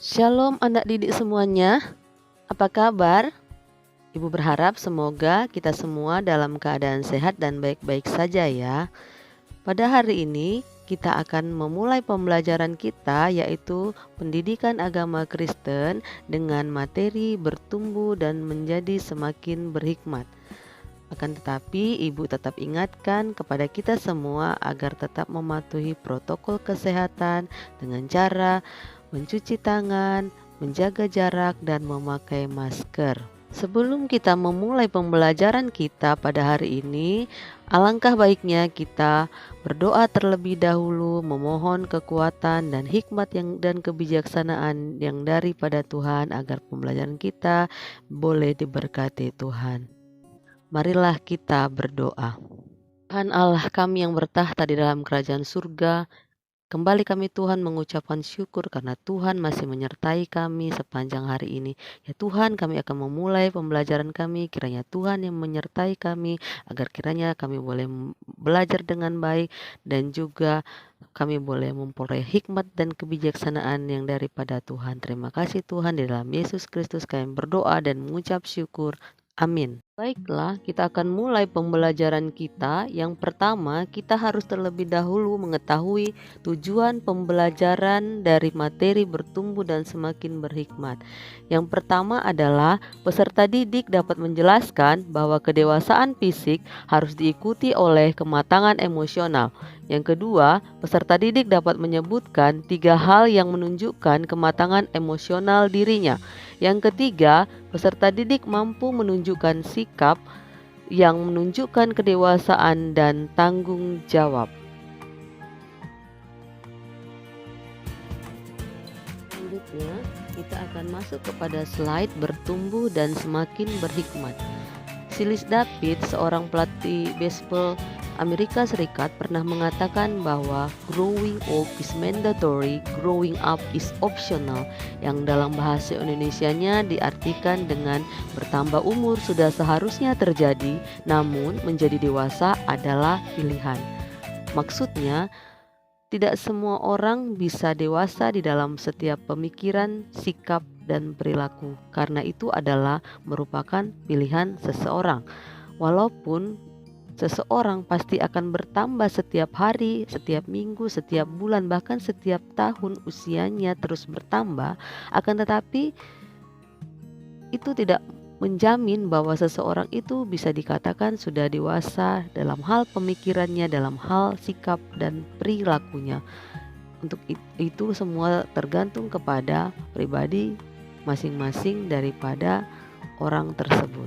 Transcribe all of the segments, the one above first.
Shalom anak didik semuanya, apa kabar? Ibu berharap semoga kita semua dalam keadaan sehat dan baik-baik saja ya. Pada hari ini kita akan memulai pembelajaran kita yaitu pendidikan agama Kristen dengan materi bertumbuh dan menjadi semakin berhikmat. Akan tetapi ibu tetap ingatkan kepada kita semua agar tetap mematuhi protokol kesehatan dengan cara mencuci tangan, menjaga jarak, dan memakai masker. Sebelum kita memulai pembelajaran kita pada hari ini, alangkah baiknya kita berdoa terlebih dahulu, memohon kekuatan dan hikmat dan kebijaksanaan yang daripada Tuhan agar pembelajaran kita boleh diberkati Tuhan. Marilah kita berdoa. Tuhan Allah kami yang bertahta di dalam kerajaan surga, kembali kami Tuhan mengucapkan syukur karena Tuhan masih menyertai kami sepanjang hari ini. Ya Tuhan, kami akan memulai pembelajaran kami, kiranya Tuhan yang menyertai kami agar kiranya kami boleh belajar dengan baik dan juga kami boleh memperoleh hikmat dan kebijaksanaan yang daripada Tuhan. Terima kasih Tuhan, di dalam Yesus Kristus kami berdoa dan mengucap syukur. Amin. Baiklah, kita akan mulai pembelajaran kita. Yang pertama, kita harus terlebih dahulu mengetahui tujuan pembelajaran dari materi bertumbuh dan semakin berhikmat. Yang pertama adalah peserta didik dapat menjelaskan bahwa kedewasaan fisik harus diikuti oleh kematangan emosional. Yang kedua, peserta didik dapat menyebutkan 3 hal yang menunjukkan kematangan emosional dirinya. Yang ketiga, peserta didik mampu menunjukkan sikap yang menunjukkan kedewasaan dan tanggung jawab. Selanjutnya, kita akan masuk kepada slide bertumbuh dan semakin berhikmat. Silis David, seorang pelatih baseball Amerika Serikat, pernah mengatakan bahwa growing old is mandatory, growing up is optional, yang dalam bahasa Indonesianya diartikan dengan bertambah umur sudah seharusnya terjadi, namun menjadi dewasa adalah pilihan. Maksudnya, tidak semua orang bisa dewasa di dalam setiap pemikiran, sikap, dan perilaku, karena itu adalah merupakan pilihan seseorang. Walaupun seseorang pasti akan bertambah setiap hari, setiap minggu, setiap bulan, bahkan setiap tahun usianya terus bertambah, akan tetapi itu tidak menjamin bahwa seseorang itu bisa dikatakan sudah dewasa dalam hal pemikirannya, dalam hal sikap dan perilakunya. Untuk itu semua tergantung kepada pribadi masing-masing daripada orang tersebut.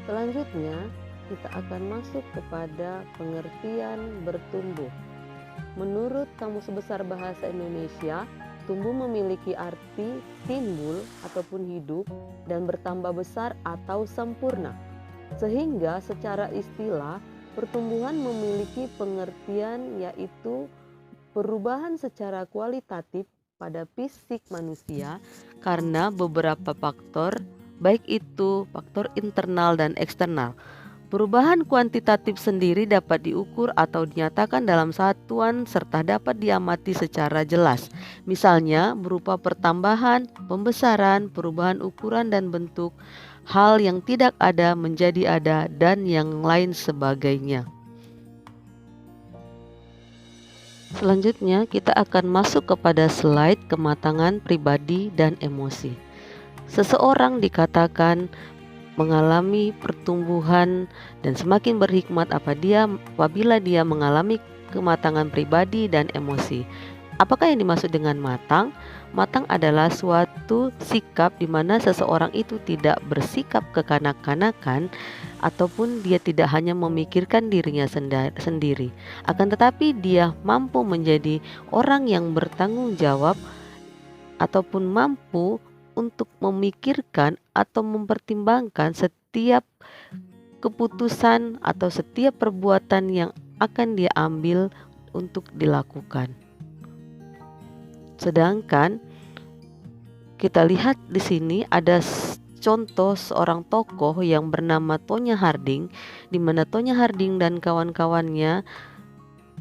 Selanjutnya, kita akan masuk kepada pengertian bertumbuh. Menurut Kamus Besar Bahasa Indonesia, tumbuh memiliki arti timbul ataupun hidup dan bertambah besar atau sempurna. Sehingga secara istilah, pertumbuhan memiliki pengertian yaitu perubahan secara kualitatif pada fisik manusia karena beberapa faktor, baik itu faktor internal dan eksternal. Perubahan kuantitatif sendiri dapat diukur atau dinyatakan dalam satuan serta dapat diamati secara jelas. Misalnya berupa pertambahan, pembesaran, perubahan ukuran dan bentuk, hal yang tidak ada menjadi ada, dan yang lain sebagainya. Selanjutnya kita akan masuk kepada slide kematangan pribadi dan emosi. Seseorang dikatakan mengalami pertumbuhan dan semakin berhikmat apabila dia mengalami kematangan pribadi dan emosi. Apakah yang dimaksud dengan matang? Matang adalah suatu sikap di mana seseorang itu tidak bersikap kekanak-kanakan ataupun dia tidak hanya memikirkan dirinya sendiri. Akan tetapi dia mampu menjadi orang yang bertanggung jawab ataupun mampu untuk memikirkan atau mempertimbangkan setiap keputusan atau setiap perbuatan yang akan dia ambil untuk dilakukan. Sedangkan kita lihat di sini ada contoh seorang tokoh yang bernama Tonya Harding, di mana Tonya Harding dan kawan-kawannya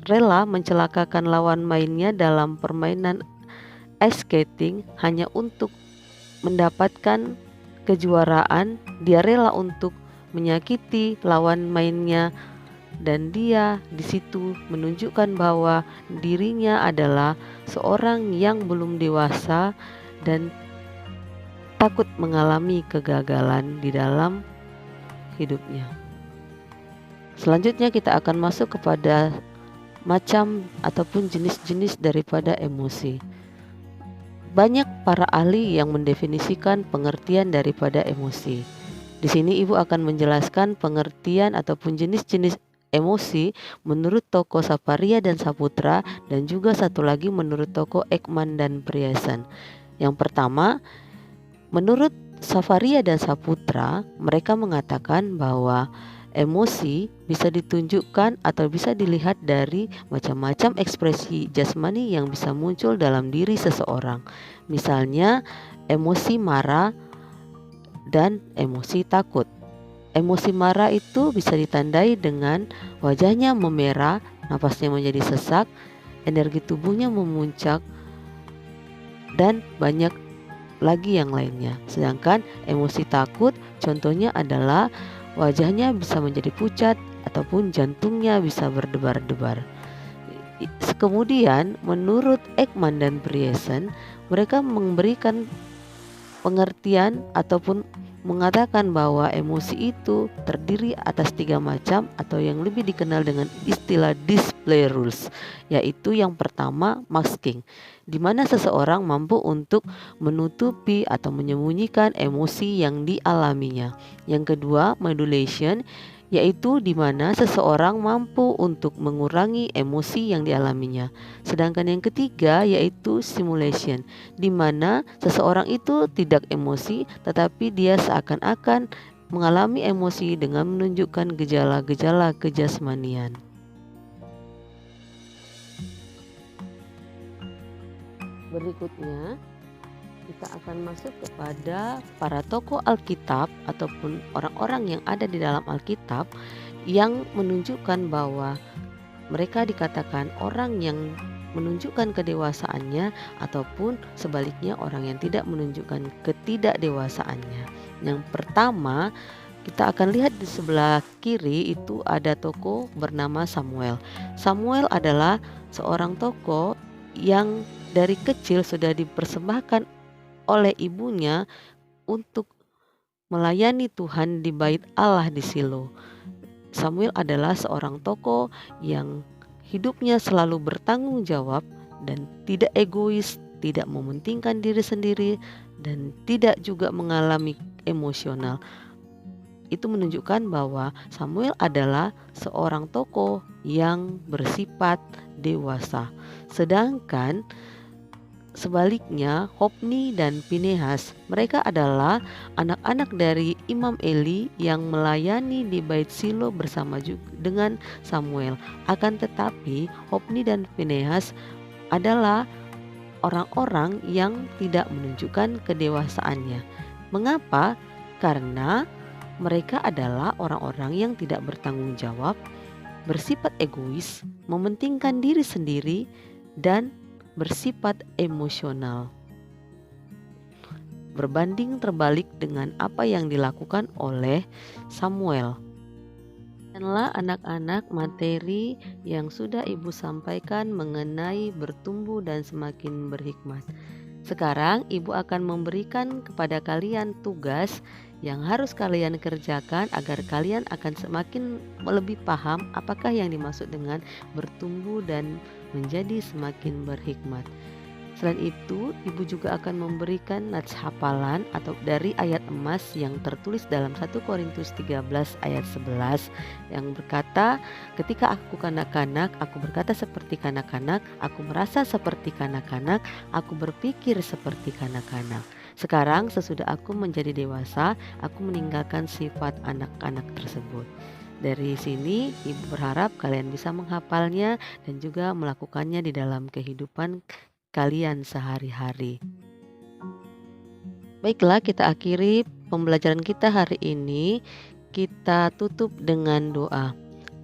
rela mencelakakan lawan mainnya dalam permainan ice skating hanya untuk mendapatkan kejuaraan. Dia rela untuk menyakiti lawan mainnya, dan dia di situ menunjukkan bahwa dirinya adalah seorang yang belum dewasa dan takut mengalami kegagalan di dalam hidupnya. Selanjutnya kita akan masuk kepada macam ataupun jenis-jenis daripada emosi. Banyak para ahli yang mendefinisikan pengertian daripada emosi. Di sini ibu akan menjelaskan pengertian ataupun jenis-jenis emosi menurut tokoh Saparia dan Saputra, dan juga satu lagi menurut tokoh Ekman dan Priesan. Yang pertama, menurut Saparia dan Saputra, mereka mengatakan bahwa emosi bisa ditunjukkan atau bisa dilihat dari macam-macam ekspresi jasmani yang bisa muncul dalam diri seseorang. Misalnya emosi marah dan emosi takut. Emosi marah itu bisa ditandai dengan wajahnya memerah, napasnya menjadi sesak, energi tubuhnya memuncak, dan banyak lagi yang lainnya. Sedangkan emosi takut contohnya adalah wajahnya bisa menjadi pucat ataupun jantungnya bisa berdebar-debar. Kemudian menurut Ekman dan Priesan, mereka memberikan pengertian ataupun mengatakan bahwa emosi itu terdiri atas 3 macam atau yang lebih dikenal dengan istilah display rules, yaitu yang pertama masking, di mana seseorang mampu untuk menutupi atau menyembunyikan emosi yang dialaminya. Yang kedua modulation, yaitu di mana seseorang mampu untuk mengurangi emosi yang dialaminya. Sedangkan yang ketiga yaitu simulation, di mana seseorang itu tidak emosi tetapi dia seakan-akan mengalami emosi dengan menunjukkan gejala-gejala kejasmanian. Berikutnya kita akan masuk kepada para tokoh Alkitab ataupun orang-orang yang ada di dalam Alkitab yang menunjukkan bahwa mereka dikatakan orang yang menunjukkan kedewasaannya ataupun sebaliknya orang yang tidak menunjukkan ketidakdewasaannya. Yang pertama, kita akan lihat di sebelah kiri itu ada tokoh bernama Samuel. Samuel adalah seorang tokoh yang dari kecil sudah dipersembahkan oleh ibunya untuk melayani Tuhan di bait Allah di Silo. Samuel adalah seorang tokoh yang hidupnya selalu bertanggung jawab dan tidak egois, tidak mementingkan diri sendiri, dan tidak juga mengalami emosional. Itu menunjukkan bahwa Samuel adalah seorang tokoh yang bersifat dewasa. Sedangkan sebaliknya, Hofni dan Pinehas, mereka adalah anak-anak dari Imam Eli yang melayani di Bait Silo bersama juga dengan Samuel. Akan tetapi, Hofni dan Pinehas adalah orang-orang yang tidak menunjukkan kedewasaannya. Mengapa? Karena mereka adalah orang-orang yang tidak bertanggung jawab, bersifat egois, mementingkan diri sendiri, dan bersifat emosional. Berbanding terbalik dengan apa yang dilakukan oleh Samuel. Demikianlah anak-anak materi yang sudah ibu sampaikan mengenai bertumbuh dan semakin berhikmat. Sekarang ibu akan memberikan kepada kalian tugas yang harus kalian kerjakan agar kalian akan semakin lebih paham apakah yang dimaksud dengan bertumbuh dan menjadi semakin berhikmat. Selain itu, ibu juga akan memberikan nats hafalan atau dari ayat emas yang tertulis dalam 1 Korintus 13 ayat 11 yang berkata, ketika aku kanak-kanak, aku berkata seperti kanak-kanak, aku merasa seperti kanak-kanak, aku berpikir seperti kanak-kanak. Sekarang sesudah aku menjadi dewasa, aku meninggalkan sifat anak-anak tersebut. Dari sini ibu berharap kalian bisa menghafalnya dan juga melakukannya di dalam kehidupan kalian sehari-hari. Baiklah, kita akhiri pembelajaran kita hari ini. Kita tutup dengan doa.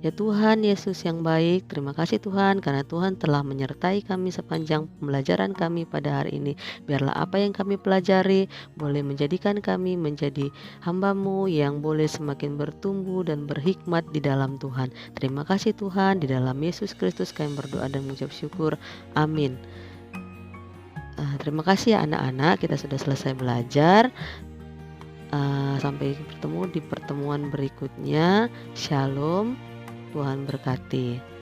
Ya Tuhan Yesus yang baik, terima kasih Tuhan karena Tuhan telah menyertai kami sepanjang pembelajaran kami pada hari ini. Biarlah apa yang kami pelajari boleh menjadikan kami menjadi hamba-Mu yang boleh semakin bertumbuh dan berhikmat di dalam Tuhan. Terima kasih Tuhan, di dalam Yesus Kristus kami berdoa dan mengucap syukur. Amin. Terima kasih ya anak-anak, kita sudah selesai belajar. Sampai bertemu di pertemuan berikutnya. Shalom. Tuhan berkati.